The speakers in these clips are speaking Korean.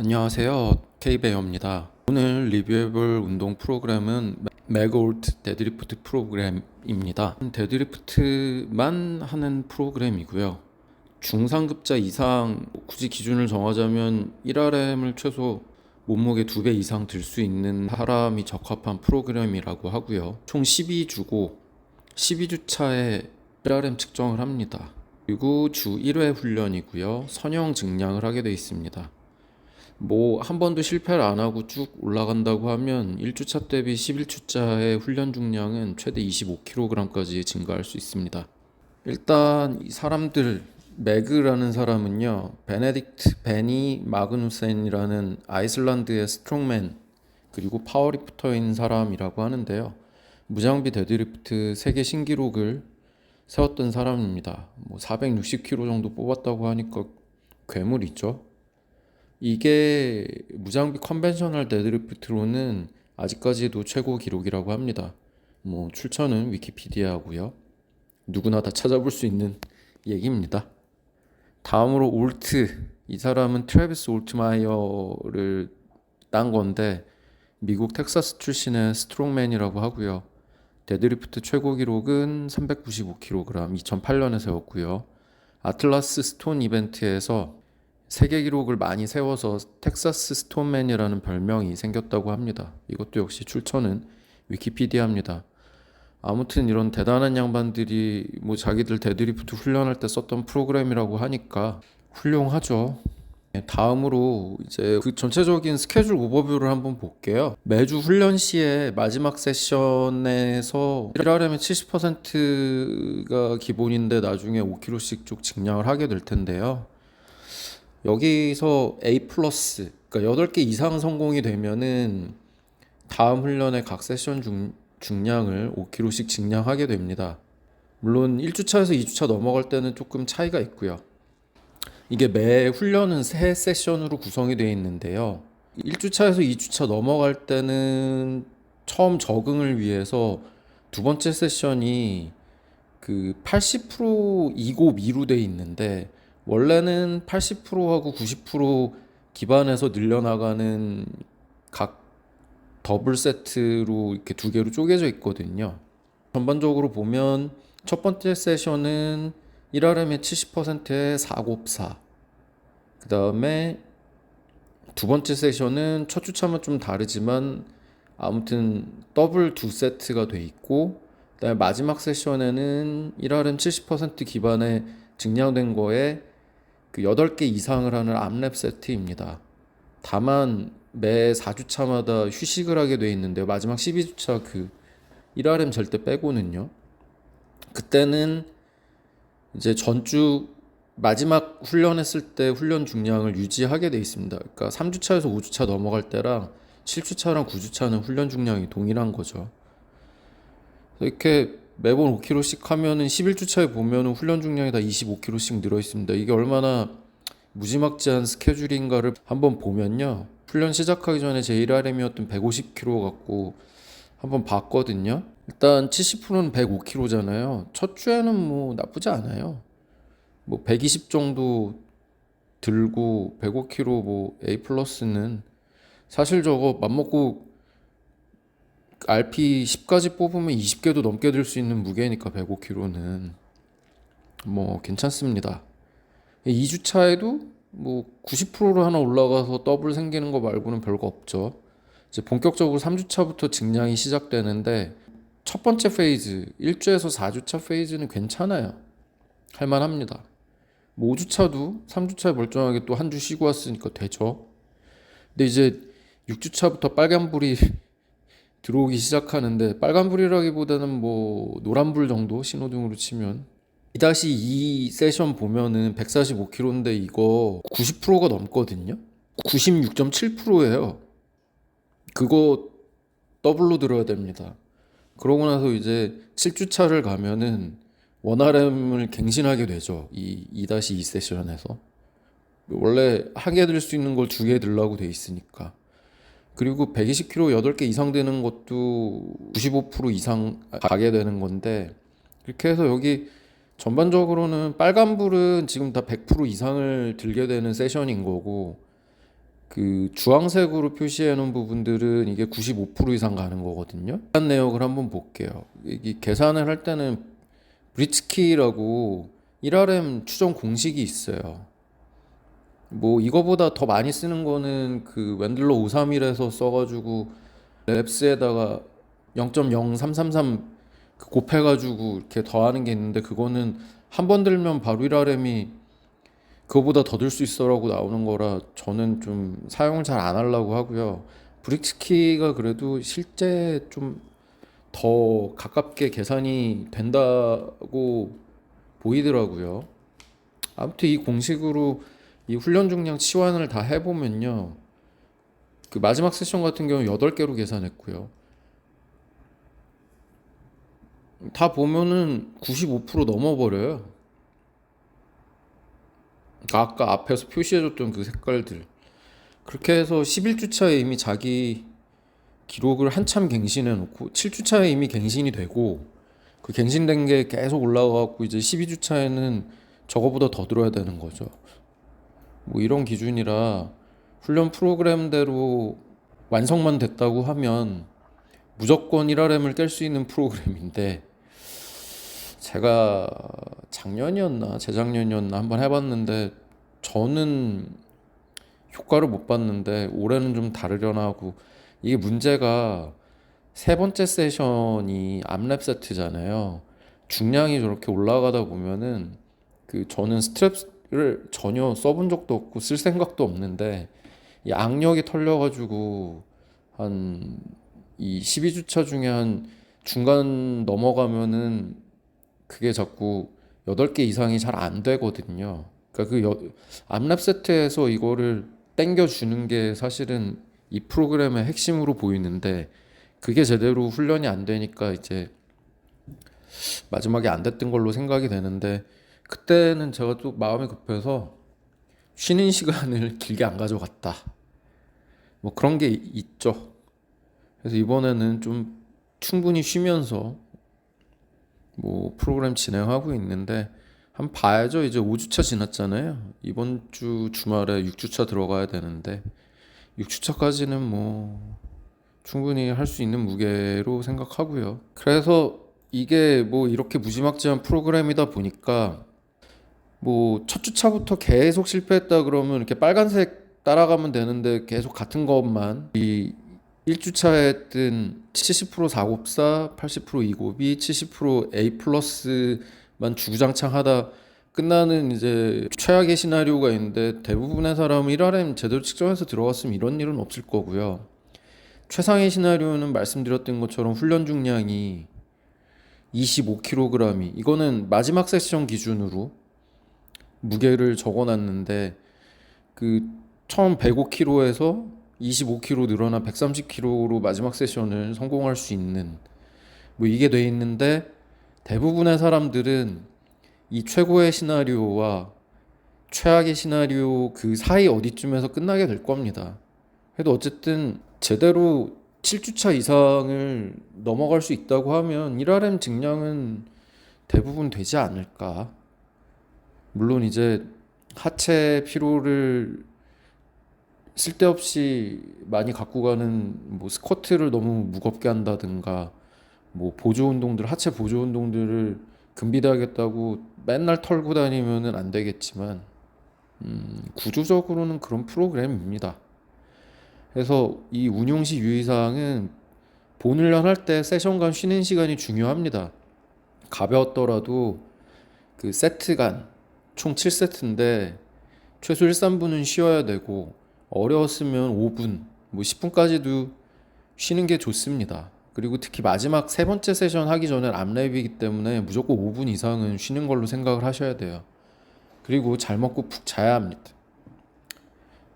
안녕하세요. K베어입니다. 오늘 리뷰해볼 운동 프로그램은 맥올트 데드리프트 프로그램입니다. 데드리프트만 하는 프로그램이고요. 중상급자 이상, 굳이 기준을 정하자면 1RM을 최소 몸무게 2배 이상 들 수 있는 사람이 적합한 프로그램이라고 하고요. 총 12주고 12주차에 1RM 측정을 합니다. 그리고 주 1회 훈련이고요. 선형 증량을 하게 되어 있습니다. 한 번도 실패를 안 하고 쭉 올라간다고 하면 1주차 대비 11주차의 훈련 중량은 최대 25kg까지 증가할 수 있습니다. 일단 이 사람들, 매그라는 사람은요, 베네딕트 베니 마그누센이라는 아이슬란드의 스트롱맨 그리고 파워리프터인 사람이라고 하는데요. 무장비 데드리프트 세계 신기록을 세웠던 사람입니다. 460kg 정도 뽑았다고 하니까 괴물이죠. 이게 무장비 컨벤셔널 데드리프트로는 아직까지도 최고 기록이라고 합니다. 출처는 위키피디아고요. 누구나 다 찾아볼 수 있는 얘기입니다. 다음으로 올트. 이 사람은 트래비스 올트마이어를 딴 건데 미국 텍사스 출신의 스트롱맨이라고 하고요. 데드리프트 최고 기록은 395kg 2008년에 세웠고요. 아틀라스 스톤 이벤트에서 세계 기록을 많이 세워서 텍사스 스톤맨이라는 별명이 생겼다고 합니다. 이것도 역시 출처는 위키피디아입니다. 아무튼 이런 대단한 양반들이 자기들 데드리프트 훈련할 때 썼던 프로그램이라고 하니까 훌륭하죠. 다음으로 이제 그 전체적인 스케줄 오버뷰를 한번 볼게요. 매주 훈련 시에 마지막 세션에서 1RM의 70%가 기본인데 나중에 5kg씩 쭉 증량을 하게 될 텐데요. 여기서 A 플러스, 그러니까 8개 이상 성공이 되면은 다음 훈련의 각 세션 중량을 5kg씩 증량하게 됩니다. 물론 1주차에서 2주차 넘어갈 때는 조금 차이가 있고요. 이게 매 훈련은 3세션으로 구성이 되어 있는데요. 1주차에서 2주차 넘어갈 때는 처음 적응을 위해서 두 번째 세션이 그 80% 이고 미로 되어 있는데 원래는 80%하고 90% 기반에서 늘려나가는 각 더블 세트로 이렇게 두 개로 쪼개져 있거든요. 전반적으로 보면 첫 번째 세션은 1RM의 70%의 4곱사, 그 다음에 두 번째 세션은 첫 주차만 좀 다르지만 아무튼 더블 두 세트가 돼 있고, 그다음에 마지막 세션에는 1RM 70% 기반에 증량된 거에 그 8개 이상을 하는 암랩 세트입니다. 다만 매 4주차마다 휴식을 하게 돼 있는데요. 마지막 12주차 그 1RM 잴 때 빼고는요. 그때는 이제 전주 마지막 훈련했을 때 훈련 중량을 유지하게 돼 있습니다. 그러니까 3주차에서 5주차 넘어갈 때랑 7주차랑 9주차는 훈련 중량이 동일한 거죠. 이렇게 매번 5kg씩 하면은 11주차에 보면은 훈련 중량이 다 25kg씩 늘어 있습니다. 이게 얼마나 무지막지한 스케줄인가를 한번 보면요. 훈련 시작하기 전에 제 1RM이었던 150kg 갖고 한번 봤거든요. 일단 70%는 105kg잖아요. 첫 주에는 나쁘지 않아요. 120 정도 들고 105kg A 플러스는 사실 저거 맘먹고 RP 10까지 뽑으면 20개도 넘게 들 수 있는 무게니까 105kg는 괜찮습니다. 2주차에도 90%로 하나 올라가서 더블 생기는 거 말고는 별거 없죠. 이제 본격적으로 3주차부터 증량이 시작되는데 첫 번째 페이즈 1주에서 4주차 페이즈는 괜찮아요. 할만합니다. 5주차도 3주차에 멀쩡하게 또 한 주 쉬고 왔으니까 되죠. 근데 이제 6주차부터 빨간불이 들어오기 시작하는데, 빨간불이라기보다는 노란불 정도, 신호등으로 치면 2-2 세션 보면은 145kg인데 이거 90%가 넘거든요. 96.7%예요. 그거 더블로 들어야 됩니다. 그러고 나서 이제 7주차를 가면은 원RM을 갱신하게 되죠. 이 2-2 세션에서 원래 하게 될 수 있는 걸 2개 들라고 돼 있으니까. 그리고 120kg 8개 이상 되는 것도 95% 이상 가게 되는 건데, 그렇게 해서 여기 전반적으로는 빨간불은 지금 다 100% 이상을 들게 되는 세션인 거고, 그 주황색으로 표시해 놓은 부분들은 이게 95% 이상 가는 거거든요. 계산 내역을 한번 볼게요. 이 계산을 할 때는 브리츠키라고 1RM 추정 공식이 있어요. 뭐 이거보다 더 많이 쓰는 거는 그 웬들러 531에서 써가지고 랩스에다가 0.0333 곱해가지고 이렇게 더하는 게 있는데, 그거는 한 번 들면 바로 1RM이 그거보다 더 들 수 있어라고 나오는 거라 저는 좀 사용을 잘 안 하려고 하고요. 브릭스키가 그래도 실제 좀 더 가깝게 계산이 된다고 보이더라고요. 아무튼 이 공식으로 이 훈련 중량 치환을 다 해보면요, 그 마지막 세션 같은 경우 8개로 계산했고요, 다 보면은 95% 넘어버려요. 그러니까 아까 앞에서 표시해줬던 그 색깔들, 그렇게 해서 11주차에 이미 자기 기록을 한참 갱신해 놓고 7주차에 이미 갱신이 되고, 그 갱신된 게 계속 올라가고 이제 12주차에는 저거보다 더 들어야 되는 거죠. 뭐 이런 기준이라 훈련 프로그램대로 완성만 됐다고 하면 무조건 1RM을 깰 수 있는 프로그램인데, 제가 작년이었나 재작년이었나 한번 해봤는데 저는 효과를 못 봤는데 올해는 좀 다르려나 하고. 이게 문제가 세 번째 세션이 암랩 세트잖아요. 중량이 저렇게 올라가다 보면은 그 저는 스트랩을 전혀 써본 적도 없고 쓸 생각도 없는데 이 악력이 털려가지고 한 이 12주차 중에 한 중간 넘어가면은 그게 자꾸 8개 이상이 잘 안 되거든요. 그러니까 암랩 세트에서 이거를 땡겨 주는 게 사실은 이 프로그램의 핵심으로 보이는데, 그게 제대로 훈련이 안 되니까 이제 마지막에 안 됐던 걸로 생각이 되는데, 그때는 제가 또 마음이 급해서 쉬는 시간을 길게 안 가져갔다, 뭐 그런 게 있죠. 그래서 이번에는 좀 충분히 쉬면서 뭐 프로그램 진행하고 있는데, 한번 봐야죠. 이제 5주차 지났잖아요. 이번 주 주말에 6주차 들어가야 되는데 6주차까지는 뭐 충분히 할 수 있는 무게로 생각하고요. 그래서 이게 뭐 이렇게 무지막지한 프로그램이다 보니까 뭐 첫 주차부터 계속 실패했다 그러면 이렇게 빨간색 따라가면 되는데, 계속 같은 것만, 이 1주차에 했던 70% 4곱사, 80% 2곱이, 70% A 플러스만 주구장창 하다 끝나는 이제 최악의 시나리오가 있는데, 대부분의 사람은 1RM 제대로 측정해서 들어갔으면 이런 일은 없을 거고요. 최상의 시나리오는 말씀드렸던 것처럼 훈련 중량이 25kg이, 이거는 마지막 세션 기준으로 무게를 적어놨는데, 그 처음 105kg에서 25kg 늘어나 130kg로 마지막 세션을 성공할 수 있는 뭐 이게 돼 있는데, 대부분의 사람들은 이 최고의 시나리오와 최악의 시나리오 그 사이 어디쯤에서 끝나게 될 겁니다. 그래도 어쨌든 제대로 7주차 이상을 넘어갈 수 있다고 하면 1RM 증량은 대부분 되지 않을까. 물론 이제 하체 피로를 쓸데없이 많이 갖고 가는 뭐 스쿼트를 너무 무겁게 한다든가, 뭐 보조 운동들, 하체 보조 운동들을 금비대하겠다고 맨날 털고 다니면은 안 되겠지만, 구조적으로는 그런 프로그램입니다. 그래서 이 운용시 유의사항은 본훈련 할 때 세션 간 쉬는 시간이 중요합니다. 가벼웠더라도 그 세트 간 총 7세트인데 최소 1, 3분은 쉬어야 되고, 어려웠으면 5분, 뭐 10분까지도 쉬는 게 좋습니다. 그리고 특히 마지막 세 번째 세션 하기 전에 암랩이기 때문에 무조건 5분 이상은 쉬는 걸로 생각을 하셔야 돼요. 그리고 잘 먹고 푹 자야 합니다.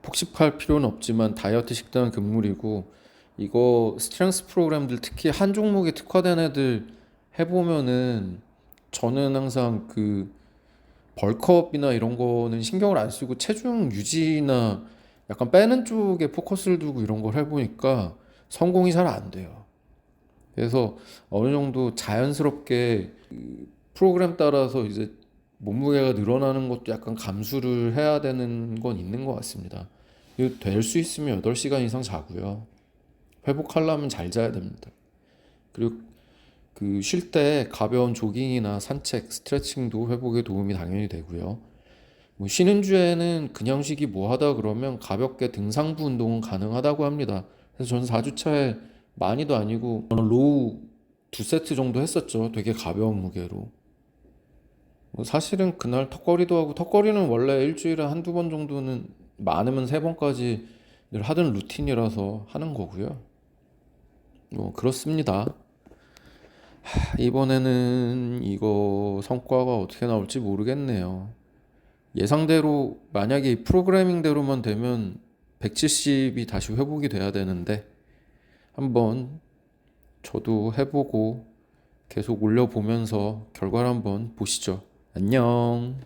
폭식할 필요는 없지만 다이어트 식단은 금물이고, 이거 스트렝스 프로그램들 특히 한 종목에 특화된 애들 해보면은 저는 항상 그 벌크업이나 이런 거는 신경을 안 쓰고 체중 유지나 약간 빼는 쪽에 포커스를 두고 이런 걸 해보니까 성공이 잘 안 돼요. 그래서 어느 정도 자연스럽게 그 프로그램 따라서 이제 몸무게가 늘어나는 것도 약간 감수를 해야 되는 건 있는 것 같습니다. 될 수 있으면 8시간 이상 자고요. 회복하려면 잘 자야 됩니다. 그리고 그 쉴 때 가벼운 조깅이나 산책, 스트레칭도 회복에 도움이 당연히 되고요. 뭐 쉬는 주에는 그냥 쉬기 뭐 하다 그러면 가볍게 등산부 운동은 가능하다고 합니다. 그래서 저는 4주차에 많이도 아니고 저는 로우 2세트 정도 했었죠. 되게 가벼운 무게로. 뭐 사실은 그날 턱걸이도 하고 턱걸이는 원래 일주일에 한두 번 정도는 많으면 3번까지 늘 하던 루틴이라서 하는 거고요. 뭐 그렇습니다. 이번에는 이거 성과가 어떻게 나올지 모르겠네요. 예상대로 만약에 이 프로그래밍대로만 되면 170이 다시 회복이 돼야 되는데 한번 저도 해보고 계속 올려보면서 결과를 한번 보시죠. 안녕.